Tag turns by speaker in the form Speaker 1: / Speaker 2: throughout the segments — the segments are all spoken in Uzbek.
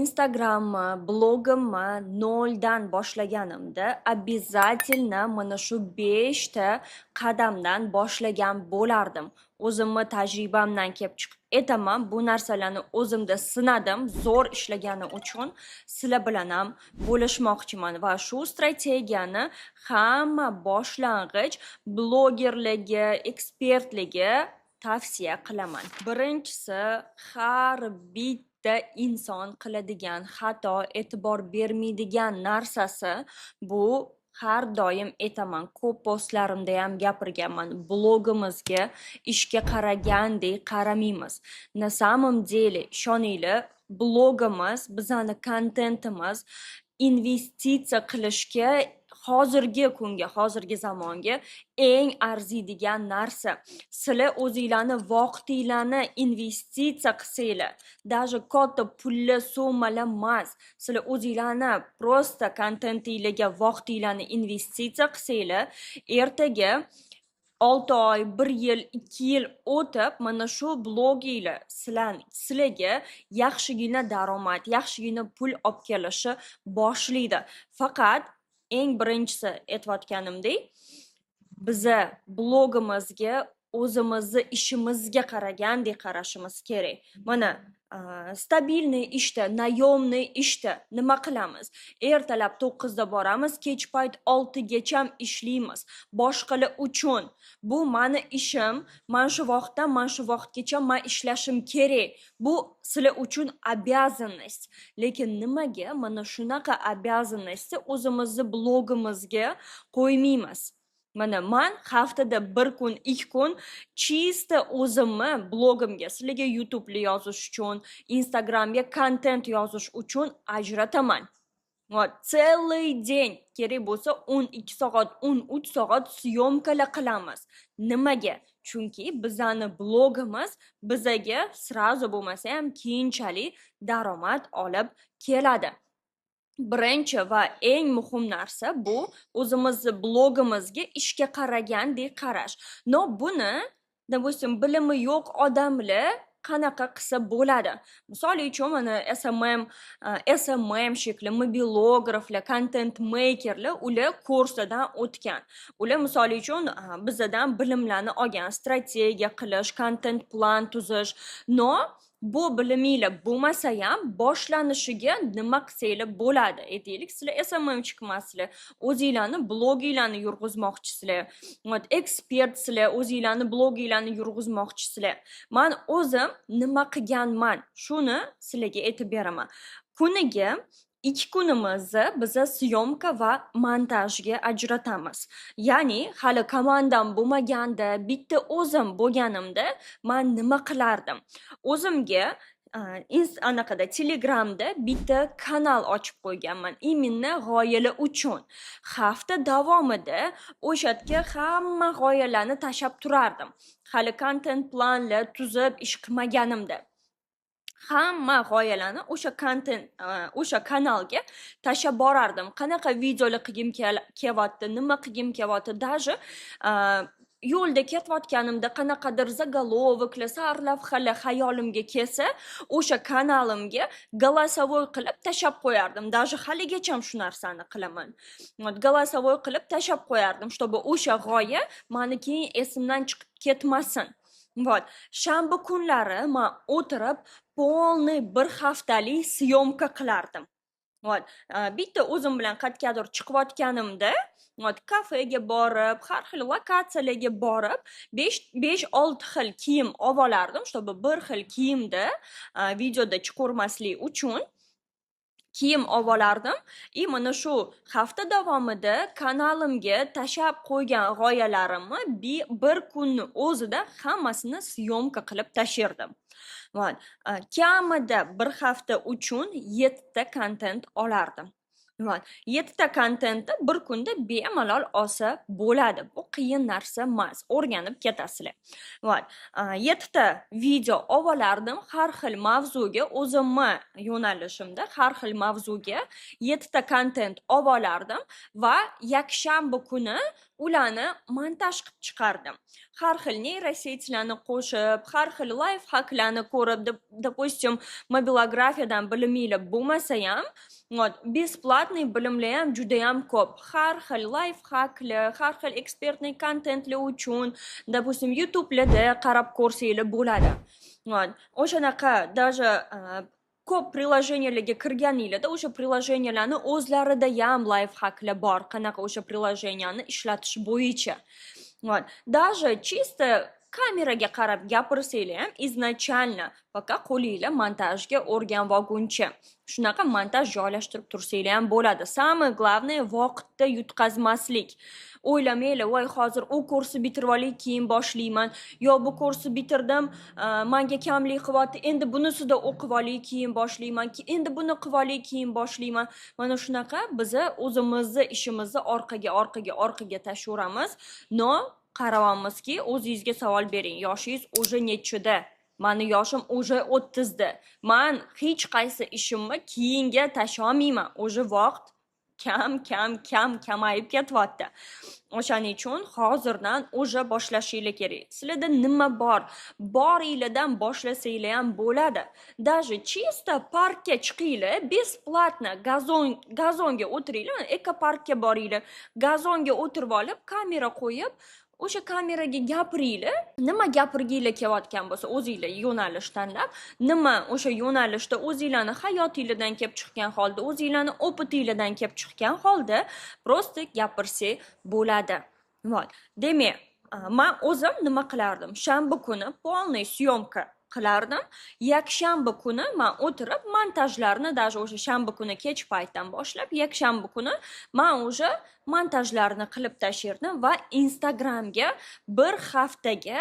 Speaker 1: Instagram'ni, blogimni noldan boshlaganimda обязательно mana shu 5 ta qadamdan boshlagan bo'lardim. O'zimni tajribamdan kelib chiqib aytaman, bu narsalarni o'zimda sinadim, zo'r ishlagani uchun sizlar bilan ham bo'lishmoqchiman va shu strategiyani hamma boshlang'ich blogerlarga, ekspertlarga tavsiya qilaman. Birinchisi, har bitta inson qiladigan xato, e'tibor bermaydigan narsasi bu har doim aytaman, ko'p postlarimda ham gapirganman. Blogimizga ishga qaragandek qaramaymiz. Na samom деле, ishoninglar, blogimiz, bizani kontentimiz investitsiya qilishga hozirgi kunga, hozirgi zamonga eng arziydigan narsa. Sizlar o'zinglarni vaqtinglarni investitsiya qilsanglar, даже katta pulli summalar emas, sizlar o'zinglarni просто kontentinglarga vaqtinglarni investitsiya qilsanglar, ertaga 6 oy, 1 yil, 2 yil o'tib, mana shu bloginglar sizlarga yaxshigina daromad, yaxshigina pul olib kelishi boshlaydi. Faqat eng birinchisi aytayotganimdek, biza blogimizga o'zimizni ishimizga qaragandek qarashimiz kerak. Mana stabilniy ishda, naёмный ishda nima qilamiz? Ertalab 9 da boramiz, kech payt 6 gacham ishlaymiz. Boshqalar uchun bu mani ishim, mana shu vaqtdan mana shu vaqtgacha men ishlashim kerak. Bu sizlar uchun обязанность. Lekin nimaga mana shunaqa обязанностьni o'zimizni blogimizga qo'ymaymiz? Mana men haftada 1 kun, 2 kun чисто o'zimni blogimga, sizlarga YouTube'li yozish uchun, Instagramga kontent yozish uchun ajrataman. Целый день kerak bo'lsa 12 soat, 13 soat syomkalar qilamiz. Nimaga? Chunki bizani blogimiz bizaga srazu bo'lmasa ham keyinchalik daromad olib keladi. Birinchi va eng muhim narsa bu o'zimizni blogimizga ishga qaragandek qarash. No buni, допустим, bilimi yo'q odamlar qanaqa qilsa bo'ladi? Misol uchun mana SMM shekli mobilograflar, content makerlar ular kurslardan o'tgan. Ular misol uchun bizdan bilimlarni olgan, strategiya qilish, content plan tuzish. No bu biliminglar bo'lmasa ham boshlanishiga nima qilsanglar bo'ladi? Aytaylik, sizlar SMM chiqmasizlar, o'zinglarni bloginglarni yurg'izmoqchisizlar, ekspertsizlar, o'zinglarni bloginglarni yurg'izmoqchisizlar. Men o'zim nima qilganman, shuni sizlarga aytib beraman. Kuniga 2 kunimizni biza syomka va montajga ajratamiz. Ya'ni hali komandam bo'lmaganda, bitta o'zim bo'lganimda men nima qilardim? O'zimga anaqada Telegramda bitta kanal ochib qo'yganman, именно g'oyalar uchun. Hafta davomida o'sha yerga hamma g'oyalarni tashab turardim. Hali content planlar tuzib ish qilmaganimda. Hamma g'oyalarni o'sha kanalga tashab borardim. Qanaqa videolar qilgim kelyapti, nima qilgim kelyapti, даже yo'lda ketayotganimda qanaqadir zagolovoklar, sarlavhalar xayolimga kelsa, o'sha kanalimga голосовой qilib tashab qo'yardim. Даже haligacha shu narsani qilaman. Голосовой qilib tashab qo'yardim, чтобы o'sha g'oya meni keyin esimdan chiqib ketmasin. Shanba kunlari men o'tirib polniy bir haftalik syomka qilardim. Bitta o'zim bilan qayergadir chiqayotganimda, kafega borib, har xil lokatsiyalarga borib, 5-6 xil kiyim olib olardim, чтобы bir xil kiyimda videoda chiqarmaslik uchun kiyim olib olardim. Mana shu hafta davomida kanalimga tashab qo'ygan g'oyalarimni bir kunni o'zida hammasini syomka qilib tashirdim. Kamida bir hafta uchun 7 ta kontent olardim. 7 ta kontentni bir kunda bemalol olsa bo'ladi. Bu qiyin narsa emas. O'rganib ketasizlar. 7 ta video olib olardim, har xil mavzuga, o'zimni yo'nalishimda har xil mavzuga 7 ta kontent olib olardim va yakshanba kuni ularni montaj qilib chiqardim. Har xil neyrosetlarni qo'shib, har xil life hacklarni ko'rib, допустим, mobilografiyadan biliminglar bo'lmasa ham, besplatniy bilimlar ham juda ham ko'p. Har xil life hacklar, har xil ekspertniy kontentlar uchun, допустим, YouTube'larda qarab ko'rsanglar bo'ladi. O'shanaqa даже ko'p приложенияларga kirganinglarda o'sha приложенияларni o'zlarida ham life hacklar bor. Qanaqa o'sha приложенияni ishlatish bo'yicha. Даже чисто kameraga qarab gapirsanglar ham izначально faqat qo'linglar montajga o'rganib olguncha shunaqa montaj joylashtirib tursanglar ham bo'ladi. Самое главное vaqtda yutqazmaslik. O'ylamanglar, voy hozir u kursni bitirib olay, keyin boshlayman, yo bu kursni bitirdim, menga kamlik qilyapti, endi bunisida o'qib olay, keyin boshlayman, endi buni qilib olay, keyin boshlayman. Mana shunaqa biz o'zimizni ishimizni orqaga tashlayveramiz. No, qaravamizki, o'zingizga savol bering. Yoshingiz уже nechida? Mani yoshim уже 30 da. Men hech qaysi ishimni keyinga tasholmayman. Уже vaqt kamayib ketyapti. O'shaning uchun hozirdan уже boshlashinglar kerak. Sizlarda nima bor? Boringlardan boshlasanglar ham bo'ladi. Даже чисто parkka chiqinglar, besplatno gazonga o'tiringlar, ekoparkka boringlar. Gazonga o'tirib olib, kamera qo'yib, o'sha kameraga gapiringlar. Nima gapirginglar kelayotgan bo'lsa, o'zinglar yo'nalish tanlab, nima o'sha yo'nalishda o'zinglarni hayotingizdan kelib chiqqan holda, o'zinglarni opitingizdan kelib chiqqan holda prosta gapirsak bo'ladi. Demak, men o'zim nima qilardim? Shanba kuni полный syomka qilardim. Yakshanba kuni men o'tirib montajlarni, даже o'sha shanba kuni kech paytdan boshlab, yakshanba kuni men o'sha montajlarni qilib tashirdim va Instagramga bir haftaga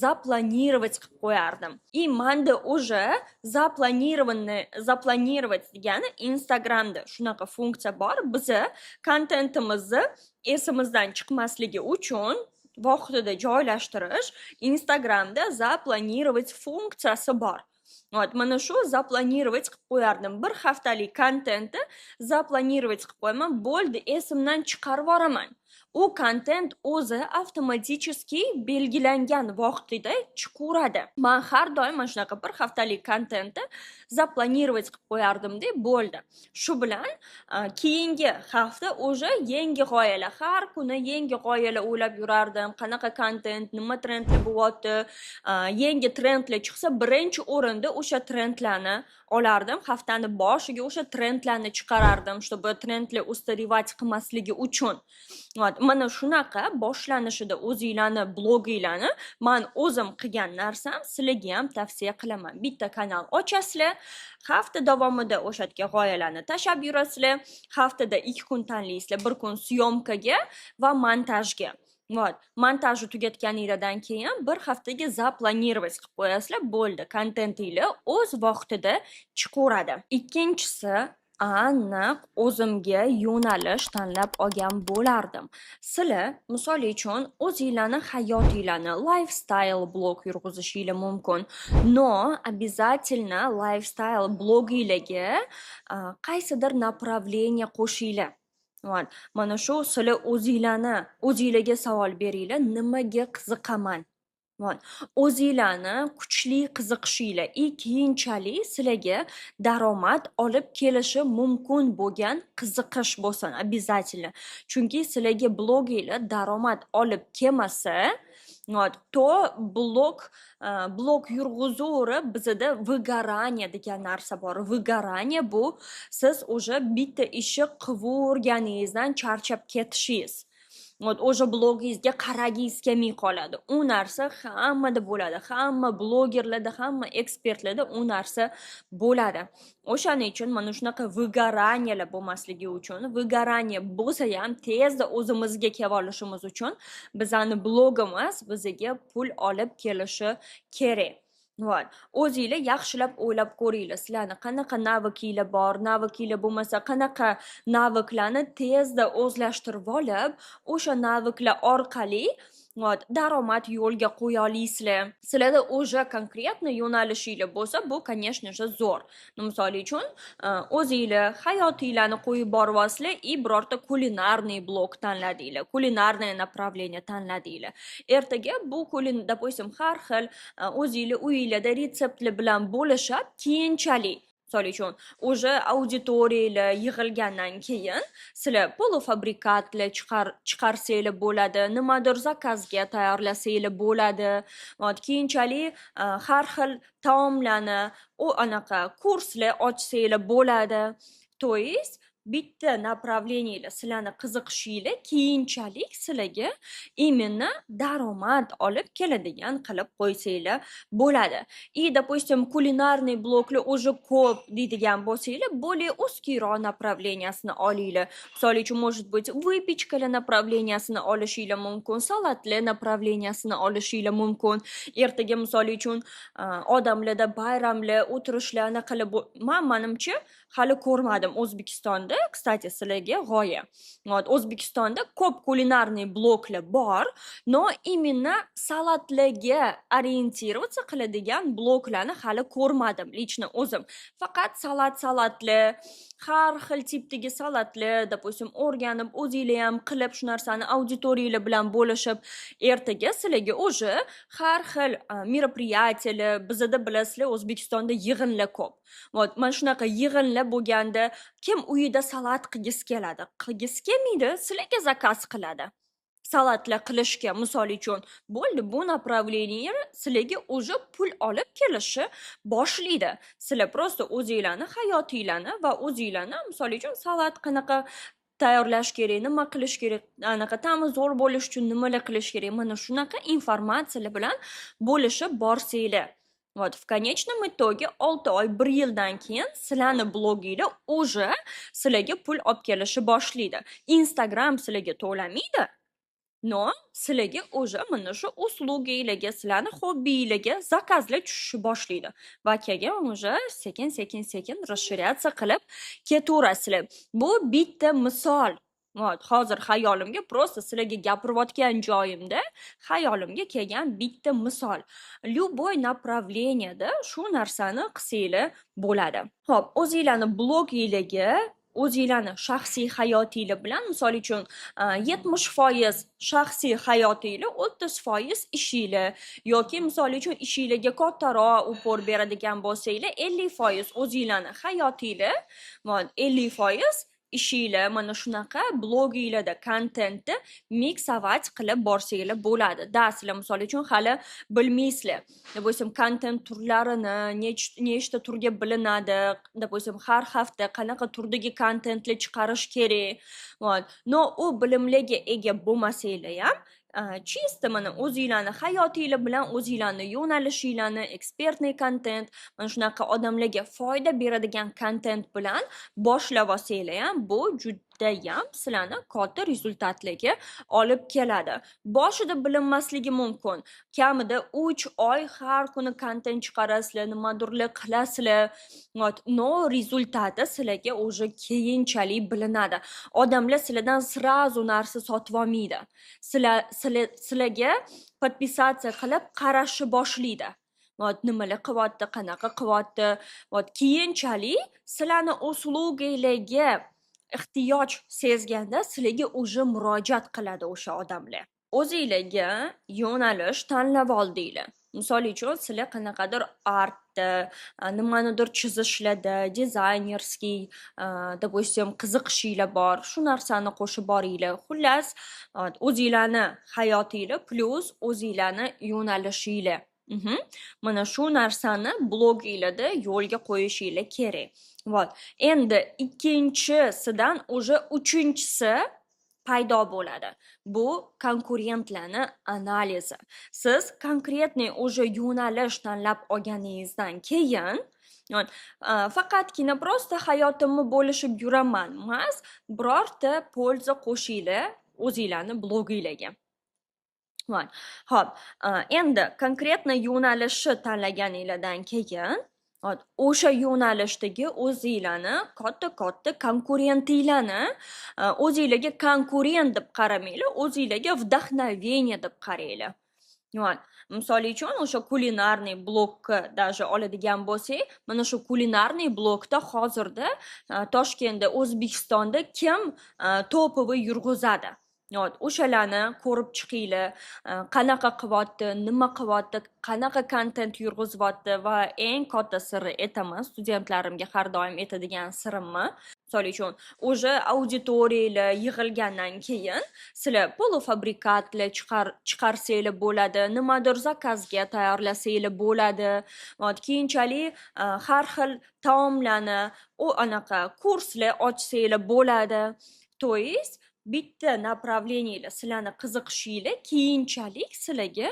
Speaker 1: запланировать qilib qo'yardim. И menda o'sha запланировать degani Instagramda shunaqa funksiya bor. Biz kontentimizni esimizdan chiqmasligi uchun vaqtida joylashtirish Instagramda запланировать funksiyasi bor. Mana shu запланировать qilib qo'yardim. Bir haftalik kontentni запланировать qilib qo'yaman, bo'ldi, esimdan chiqarib yuboraman. U kontent o'zi avtomatik belgilangan vaqtida chiqaveradi. Men har doim mana shunaqa bir haftalik kontentni запланировать qilib qo'yardim-da, bo'ldi. Shu bilan keyingi hafta o'sha yangi g'oyalar, har kuni yangi g'oyalar o'ylab yurardim. Qanaqa kontent, nima trendlar bo'lyapti, yangi trendlar chiqsa, birinchi o'rinda o'sha trendlarni olardim. Haftani boshiga o'sha trendlarni chiqarardim, чтобы trendlar устаревать qilmasligi uchun. Mana shunaqa boshlanishida o'zinglarni bloginglarni men o'zim qilgan narsam sizlarga ham tavsiya qilaman. Bitta kanal ochasizlar, hafta davomida o'sha yerga g'oyalarni tashab yurasizlar. Haftada 2 kun tanlaysizlar, 1 kun syomkaga va montajga. Montajni tugatganingizdan keyin bir haftaga запланировать qilib qo'yasizlar, bo'ldi. Kontentinglar o'z vaqtida chiqaveradi. Ikkinchisi, aniq o'zimga yo'nalish tanlab olgan bo'lardim. Sizlar misol uchun o'zingizlarni hayotingizlarni lifestyle blog yurg'izishingiz mumkin. No, обязательно lifestyle blogingizga qaysidir направление qo'shinglar. Mana shu sizlar o'zingizlarga savol beringlar, nimaga qiziqaman? O'zingizlarni kuchli qiziqishinglar keyinchalik sizlarga daromad olib kelishi mumkin bo'lgan qiziqish bo'lsin, обязательно. Chunki sizlarga bloginglar daromad olib kelmasa, to blog yurg'izuvri bizda выгорание degan narsa bor. Выгорание bu siz o'sha bitta ishni qilaverganingizdan charchab ketishingiz. O'sha blogingizga qaragingiz kelmay qoladi. U narsa hammada bo'ladi. Hamma blogerlarda, hamma ekspertlarda u narsa bo'ladi. O'shaning uchun mana shunaqa выгораниялар bo'lmasligi uchun, выгорание bo'lsa ham tezda o'zimizga kelib olishimiz uchun bizani blogimiz bizga pul olib kelishi kerak. O'zingizlar yaxshilab o'ylab ko'ringlar. Sizlarni qanaqa navikinglar bor, navikinglar bo'lmasa, qanaqa naviklarni tezda o'zlashtirib olib, o'sha naviklar orqali daromad yo'lga qo'ya olasizlar. Sizlarda уже конкретно yo'nalishinglar bo'lsa, bu, конечно же, zo'r. Misol uchun, o'zinglar hayotinglarni qo'yib boryapsizlar и birorta kulinarniy blok tanladinglar, kulinarное направление tanladinglar. Ertaga bu допустим, har xil o'zinglar uyinglarda retseptlar bilan bo'lishib, keyinchalik misol uchun уже auditoriyalar yig'ilgandan keyin sizlar polufabrikatlar chiqarsanglar bo'ladi, nimadir zakazga tayyorlasanglar bo'ladi. Keyinchalik har xil taomlarni anaqa kurslar ochsanglar bo'ladi. То есть bitta направлениеlar sizlarni qiziqishinglar keyinchalik sizlarga именно daromad olib keladigan qilib qo'ysanglar bo'ladi. И, допустим, kulinarniy bloklar уже ko'p deydigan bo'lsanglar, более узкийroq направлениясini olinglar. Misol uchun, может быть, выпечкаlar направлениясini olishinglar mumkin, salatlar направлениясini olishinglar mumkin. Ertaga misol uchun odamlarda bayramlar, o'tirishlarni qilib menimcha hali ko'rmadim O'zbekistonda. Kstati, sizlarga g'oya. O'zbekistonda ko'p kulinarniy bloklar bor, но именно salatlarga orientироваться qiladigan bloklarni hali ko'rmadim, lично o'zim. Faqat salatlar, har xil tipdagi salatlar, допустим, o'rganib, o'zinglar ham qilib shu narsani auditoriyalar bilan bo'lishib, ertaga sizlarga уже har xil мероприятиялар, bizda bilasizlar, O'zbekistonda yig'inlar ko'p. Mana shunaqa yig'inlar bo'lganda kim uyida salat qilgisi keladi, qilgisi kelmaydi, sizlarga zakaz qiladi. Salatlar qilishga misol uchun bo'ldi, bu направление sizlarga уже pul olib kelishi boshlaydi. Sizlar просто o'zinglarni hayotinglarni va o'zinglarni misol uchun salat qanaqa tayyorlash kerak, nima qilish kerak, anaqa ta'mi zo'r bo'lish uchun nimalar qilish kerak, mana shunaqa informatsiyalar bilan bo'lishib borsanglar. В конечном итоге 6 oy, 1 yildan keyin sizlarni bloginglar уже sizlarga pul olib kelishi boshlaydi. Instagram sizlarga to'lamaydi. No, sizlarga уже mana shu usluginglarga, sizlarni hobbiylarga zakazlar tushishi boshlaydi. Va keyin уже sekin расширяться qilib ketaverasizlar. Bu bitta misol. Hozir hayolimga, просто sizlarga gapirayotgan joyimda hayolimga kelgan bitta misol. Любой направленияda shu narsani qilsanglar bo'ladi. Xo'p, o'zinglarni bloginglarga o'zinglarni shaxsiy hayotinglar bilan, misol uchun 70% shaxsiy hayotinglar, 30% ishinglar yoki misol uchun ishinglarga kattaroq upor beradigan bo'lsanglar, 50% o'zinglarni hayotinglar, 50% ishinglar, mana shunaqa bloginglarda kontentni miksovat qilib borsanglar bo'ladi. Da, sizlar misol uchun hali bilmaysizlar. Допустим, kontent turlarini nechta turga bo'linadi, допустим, har hafta qanaqa turdagi kontentlar chiqarish kerak. No, u bilimlarga ega bo'lmasanglar ham чисто mana o'zinglarni hayotinglar bilan o'zinglarni yo'nalishinglarni, ekspertniy kontent, mana shunaqa odamlarga foyda beradigan kontent bilan boshlab olsanglar ham bu judayam sizlarni katta rezultatlarga olib keladi. Boshida bilinmasligi mumkin. Kamida 3 oy har kuni kontent chiqarasizlar, nimadirlar qilasizlar. No, rezultati sizlarga уже keyinchalik bilinadi. Odamlar sizlardan сразу narsa sotib olmaydi. Sizlarga podpisatsiya qilib qarashi boshlaydi. Nimalar qilyapti, qanaqa qilyapti. Keyinchalik sizlarni usluginglarga ehtiyoj sezganda sizlarga уже murojaat qiladi o'sha odamlar. O'zinglarga yo'nalish tanlab oldinglar. Misol uchun, sizlar qanaqadir artda, nimanidir chizishlarda, dizaynerskiy, допустим, qiziqishinglar bor. Shu narsani qo'shib boringlar. Xullas, o'zinglarni hayotinglar plus o'zinglarni yo'nalishinglar. Mana shu narsani bloginglarda yo'lga qo'yishinglar kerak. Endi ikkinchisidan уже uchinchisi paydo bo'ladi. Bu konkurentlarni analizi. Siz konkretniy уже yo'nalish tanlab olganingizdan keyin faqatgina просто hayotimni bo'lishib yuraman emas, birorta polza qo'shinglar o'zinglarni bloginglarga. Xo'p, endi konkretniy yo'nalishni tanlaganinglardan keyin O'sha yo'nalishdagi o'zinglarni katta-katta konkurentinglarni o'zinglarga konkurent deb qaramanglar, o'zinglarga vdохновение deb qaranglar. Вот. Misol uchun o'sha kulinarniy blokni даже oladigan bo'lsak, mana shu kulinarniy blokda hozirda Toshkentda, O'zbekistonda kim topovoy yurg'izadi? O'shalarni ko'rib chiqinglar, qanaqa qilyapti, nima qilyapti, qanaqa kontent yurg'izyapti va eng katta siri aytaman, studentlarimga har doim aytadigan sirimni. Misol uchun, o'sha auditoriyalar yig'ilgandan keyin sizlar polufabrikatlar chiqarsanglar bo'ladi, nimadir zakazga tayyorlasanglar bo'ladi. Keyinchalik har xil taomlarni anaqa kurslar ochsanglar bo'ladi. То есть bitta направлениеlar sizlarni qiziqishinglar keyinchalik sizlarga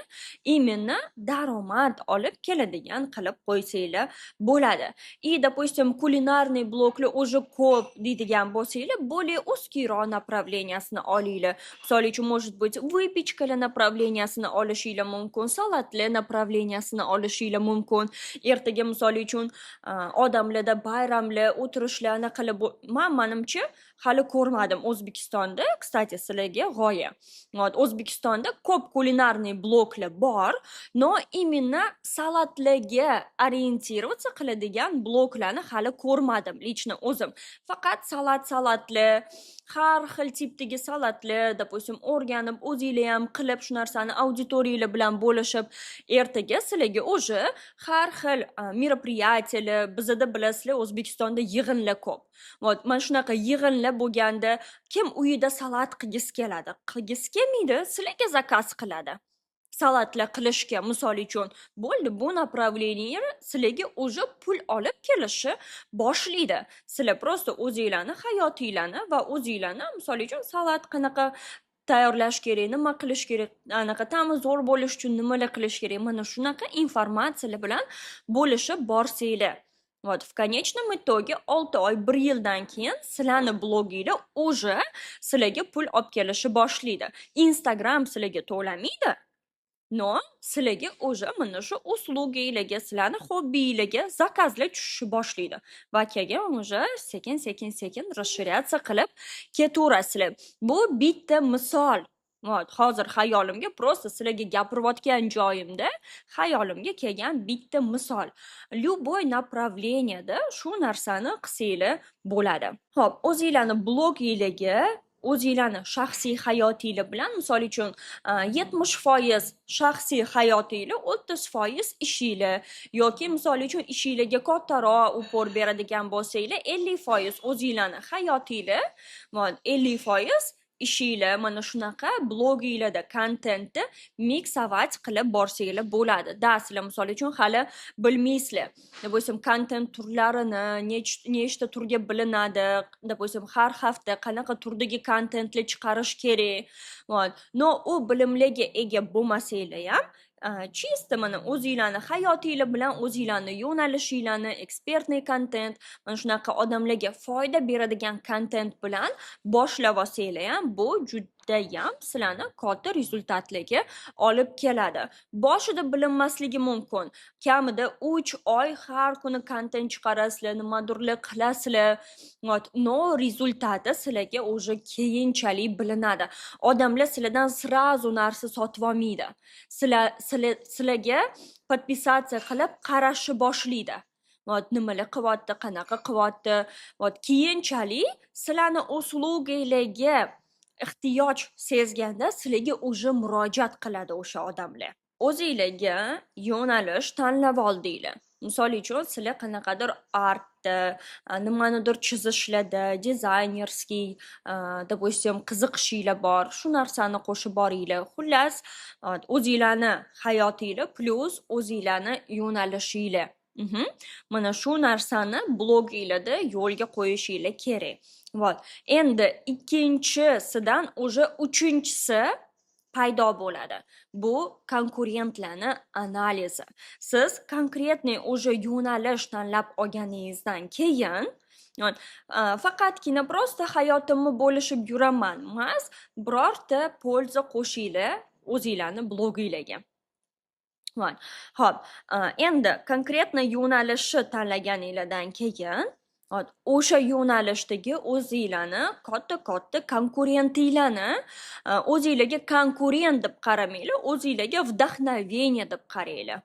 Speaker 1: именно daromad olib keladigan qilib qo'ysanglar bo'ladi. И, допустим, kulinarniy bloklar уже ko'p deydigan bo'lsanglar, более узкийroq направлениясini olinglar. Misol uchun, может быть, выпечкаlar направлениясini olishinglar mumkin, salatlar направлениясini olishinglar mumkin. Ertaga misol uchun odamlarda bayramlar, o'tirishlarni qilib menimcha hali ko'rmadim O'zbekistonda. Kstati, sizlarga g'oya. O'zbekistonda ko'p kulinarniy bloklar bor, но именно salatlarga orientироваться qiladigan bloklarni hali ko'rmadim, лично o'zim. Faqat salatlar, har xil tipdagi salatlar, допустим, o'rganib, o'zinglar ham qilib shu narsani auditoriyalar bilan bo'lishib, ertaga sizlarga уже har xil мероприятиялар, bizda bilasizlar, O'zbekistonda yig'inlar ko'p. Mana shunaqa yig'inlar bo'lganda kim uyida salat qilgisi keladi? Qilgisi kelmaydi, sizlarga zakaz qiladi. Salatlar qilishga, misol uchun, bo'ldi, bu направление sizlarga уже pul olib kelishi boshlaydi. Sizlar просто o'zinglarni hayotinglarni va o'zinglarni, misol uchun, salat qanaqa tayyorlash kerak, nima qilish kerak, anaqa ta'mi zo'r bo'lish uchun nimalar qilish kerak, mana shunaqa informatsiyalar bilan bo'lishib borsanglar. В конечном итоге 6 oy, 1 yildan keyin sizlarni bloginglar уже sizlarga pul olib kelishi boshlaydi. Instagram sizlarga to'lamaydi, но sizlarga уже mana shu usluginglarga, sizlarni hobbiylarga zakazlar tushishi boshlaydi. Va keyin уже sekin расширяться qilib ketaverasizlar. Bu bitta misol. Hozir hayolimga, просто sizlarga gapirayotgan joyimda hayolimga kelgan bitta misol. Любой направленияda shu narsani qilsanglar bo'ladi. Xo'p, o'zinglarni bloginglarga, o'zinglarni shaxsiy hayotinglar bilan, misol uchun, 70% shaxsiy hayotinglar, 30% ishinglar yoki misol uchun ishinglarga kattaroq upor beradigan bo'lsanglar, 50% o'zinglarni hayotinglar, 50% ishinglar, mana shunaqa bloginglarda kontentni miksovat qilib borsanglar bo'ladi. Da, sizlar misol uchun hali bilmaysizlar. Допустим, kontent turlarini nechta turga bo'linadi, допустим, har hafta qanaqa turdagi kontentlar chiqarish kerak. No, u bilimlarga ega bo'lmasanglar ham, чисто mana o'zinglarni hayotinglar bilan o'zinglarni yo'nalishinglarni, ekspertniy kontent, mana shunaqa odamlarga foyda beradigan kontent bilan boshlab olsanglar ham, bu judayam sizlarni katta rezultatlarga olib keladi. Boshida bilinmasligi mumkin. Kamida 3 oy har kuni kontent chiqarasizlar, nimadirlar qilasizlar. No, rezultati sizlarga уже keyinchalik bilinadi. Odamlar sizlardan сразу narsa sotib olmaydi. Sizlarga podpisatsiya qilib qarashi boshlaydi. Nimalar qilyapti, qanaqa qilyapti. Keyinchalik sizlarni usluginglarga ehtiyoj sezganda sizlarga уже murojaat qiladi o'sha odamlar. O'zinglarga yo'nalish tanlab oldinglar. Misol uchun, sizlar qanaqadir artda, nimanidir chizishlarda, dizaynerskiy, допустим, qiziqishinglar bor. Shu narsani qo'shib boringlar. Xullas, o'zinglarni hayotinglar plus o'zinglarni yo'nalishinglar. Mana shu narsani bloginglarda yo'lga qo'yishinglar kerak. Endi ikkinchisidan уже uchinchisi paydo bo'ladi. Bu konkurentlarni analizi. Siz konkretniy уже yo'nalish tanlab olganingizdan keyin faqatgina просто hayotimni bo'lishib yuraman emas, birorta polza qo'shinglar o'zinglarni bloginglarga. Voy. Hop, endi konkretno yo'nalishni tanlaganinglardan keyin o'sha yo'nalishdagi o'zinglarni katta konkurentinglarni o'zinglarga konkurent deb qaramanglar, o'zinglarga вдохновение deb qaranglar.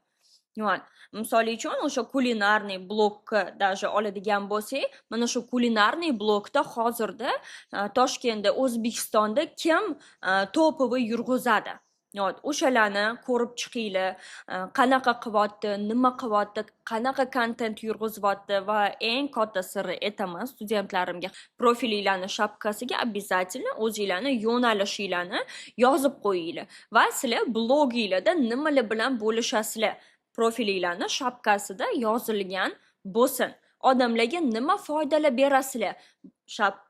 Speaker 1: Voy. Misol uchun o'sha kulinarniy blokni даже oladigan bo'lsak, mana shu kulinarniy blokda hozirda Toshkentda, O'zbekistonda kim topoviy yurg'izadi? O'shalarni ko'rib chiqinglar, qanaqa qilyapti, nima qilyapti, qanaqa kontent yurg'izyapti va eng katta sirri aytaman studentlarimga, profilinglarni shapkasiga обязательно o'zinglarni yo'nalishinglarni yozib qo'yinglar va sizlar bloginglarda nimalar bilan bo'lishasizlar, profilinglarni shapkasida yozilgan bo'lsin. Odamlarga nima foydalar berasizlar,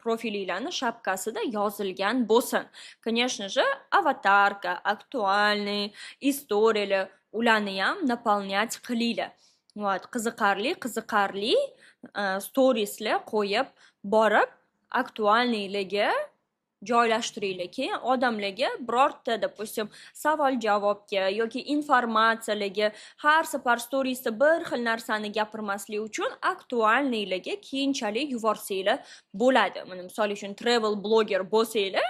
Speaker 1: profilinglarni shapkasida yozilgan bo'lsin. Конечно же, avatarka, aktualniy, istoriyalar, ularni ham naполнять qilinglar. Qiziqarli storieslar qo'yib borib, aktualniylarga joylashtiringlar. Keyin odamlarga birorta, допустим, savol javobga yoki informatsiyalarga har safar storiesda bir xil narsani gapirmaslik uchun aktualniylarga keyinchalik yuborsanglar bo'ladi. Mana misol uchun travel blogger bo'lsanglar,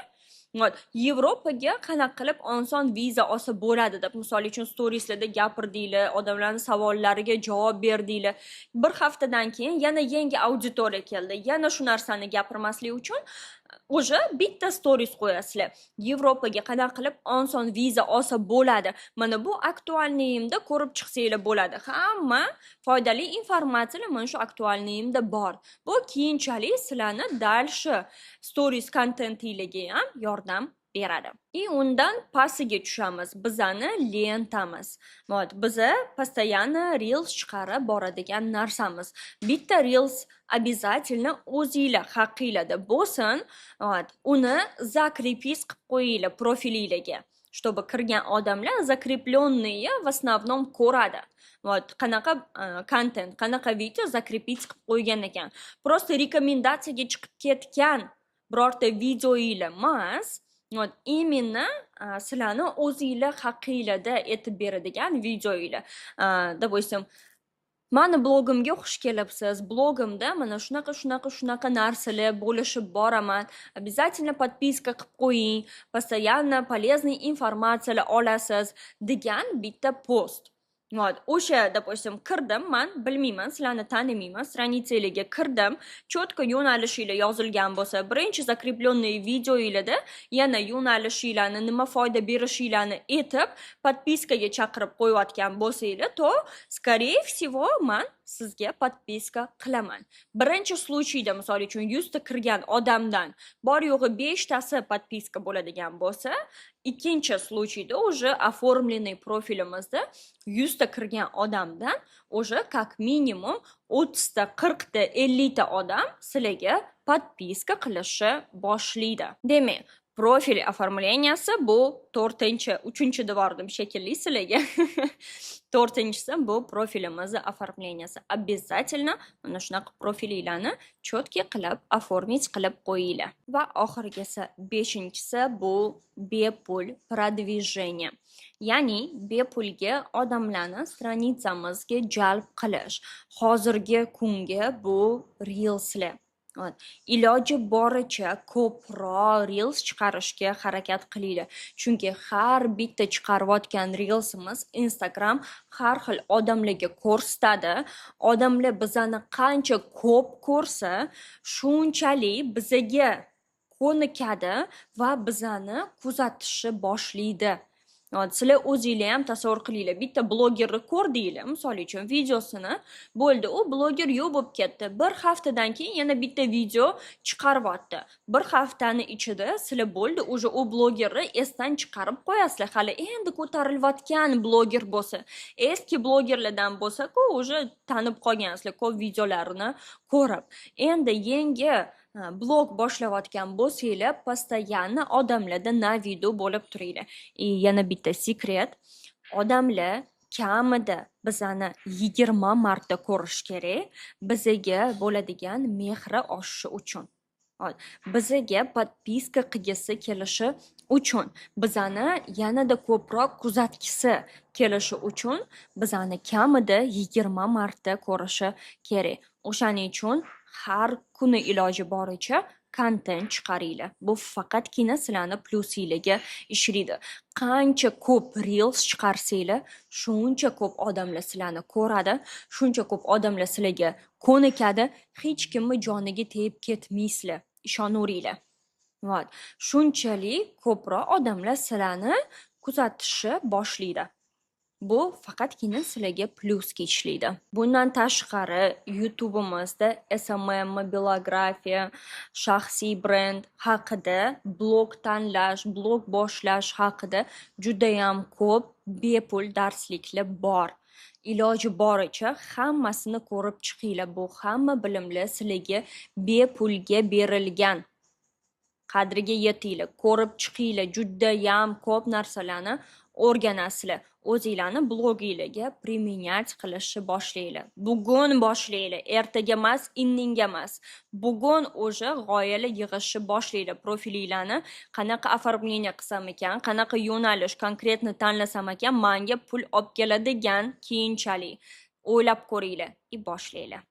Speaker 1: Yevropaga qanaqa qilib oson viza olsa bo'ladi deb misol uchun storieslarda gapirdinglar, odamlarning savollariga javob berdinglar. Bir haftadan keyin yana yangi auditoriya keldi. Yana shu narsani gapirmaslik uchun o'sha bitta stories qo'yasizlar. Yevropaga qanaqa qilib oson viza olsa bo'ladi. Mana bu aktualniyimda ko'rib chiqsanglar bo'ladi. Hamma foydali informatsiyalar mana shu aktualniyimda bor. Bu keyinchalik sizlarni dalshi stories kontentinglarga ham yordam beradi. Undan pastiga tushamiz. Bizani lentamiz. Biza постоянно reels chiqarib boradigan narsamiz. Bitta reels обязательно o'zinglar haqinglarda bo'lsin. Uni закрепить qilib qo'yinglar profilinglarga. Чтобы kirgan odamlar закрепленные в основном ko'radi. Qanaqa kontent, qanaqa video закрепить qilib qo'ygan ekan. Просто rekomendatsiyaga chiqib ketgan birorta videoinglar emas, именно sizlarni o'zinglar haqinglarda aytib beradigan videoinglar. Допустим, mani blogimga xush kelibsiz. Blogimda mana shunaqa narsalar bo'lishib boraman. Обязательно подписка qilib qo'ying. Постоянно полезный informatsiyalar olasiz degan bitta post. O'sha, допустим, kirdim, men bilmayman, sizlarni tanimayman, stranitsanglarga kirdim, четко yo'nalishinglar yozilgan bo'lsa, birinchi закрепленный videoinglarda yana yo'nalishinglarni, nima foyda berishinglarni aytib, подпискаga chaqirib qo'yayotgan bo'lsanglar, to, скорее всего, men sizga подписка qilaman. Birinchi случайda, misol uchun 100 ta kirgan odamdan bor yo'g'i 5 tasi подписка bo'ladigan bo'lsa, ikkinchi случайda уже оформленный profilimizda 100 ta kirgan odamdan уже как minimum 30 ta, 40 ta, 50 ta odam sizlarga подписка qilishi boshlaydi. Demak, profil оформленияsi bu 3-chi devordim shekilli sizlarga. 4-chisi bu profilimizni оформленияsi. Обязательно mana shunaqa profilinglarni четкий qilib, оформить qilib qo'yinglar. Va oxirgisi 5-chisi bu bepul продвижение. Ya'ni bepulga odamlarni stranitsamizga jalb qilish. Hozirgi kunga bu reelslar. Iloji boricha ko'proq reels chiqarishga harakat qilinglar. Chunki har bitta chiqarayotgan reelsimiz Instagram har xil odamlarga ko'rsatadi. Odamlar bizani qancha ko'p ko'rsa, shunchalik bizaga ko'nikadi va bizani kuzatishni boshlaydi. Sizlar o'zinglar ham tasavvur qilinglar. Bitta blogerni ko'rdinglar, misol uchun videosini, bo'ldi, u bloger yo'q bo'lib ketdi. Bir haftadan keyin yana bitta video chiqaryapti. Bir haftani ichida sizlar bo'ldi, o'sha u blogerni esdan chiqarib qo'yasizlar. Hali endi ko'tarilayotgan bloger bo'lsa, eski blogerlardan bo'lsa-ku, o'sha tanib qolgansizlar ko'p videolarini ko'rib. Endi yangi blog boshlayotgan bo'lsanglar, постоянно odamlarda na video bo'lib turinglar. Yana bitta sekret, odamlar kamida bizani 20 marta ko'rish kerak, bizaga bo'ladigan mehri oshishi uchun. Bizaga podpiska qilgisi kelishi uchun, bizani yanada ko'proq kuzatgisi kelishi uchun bizani kamida 20 marta ko'rishi kerak. O'shaning uchun har kuni iloji boricha kontent chiqaringlar. Bu faqatgina sizlarni plyusinglarga ishlaydi. Qancha ko'p reels chiqarsanglar, shuncha ko'p odamlar sizlarni ko'radi, shuncha ko'p odamlar sizlarga ko'nikadi, hech kimni joniga tegib ketmaysizlar. Ishonaveringlar. Shunchalik ko'proq odamlar sizlarni kuzatishni boshlaydi. Bu faqatgina sizlarga plyusga ishlaydi. Bundan tashqari, YouTube'imizda SMM, mobilografiya, shaxsiy brend haqida, blog tanlash, blog boshlash haqida judayam ko'p bepul darsliklar bor. Iloji boricha hammasini ko'rib chiqinglar. Bu hamma bilimlar sizlarga bepulga berilgan. Qadriga yetinglar, ko'rib chiqinglar, judayam ko'p narsalarni o'rganasizlar. O'zinglarni bloginglarga применять qilishni boshlaylar. Bugun boshlaylar, ertaga emas, indinga emas. Bugun o'sha g'oyalar yig'ishni boshlaylar. Profilinglarni qanaqa оформление qilsam ekan, qanaqa yo'nalish konkretni tanlasam ekan, menga pul olib keladigan keyinchalik o'ylab ko'ringlar, boshlaylar.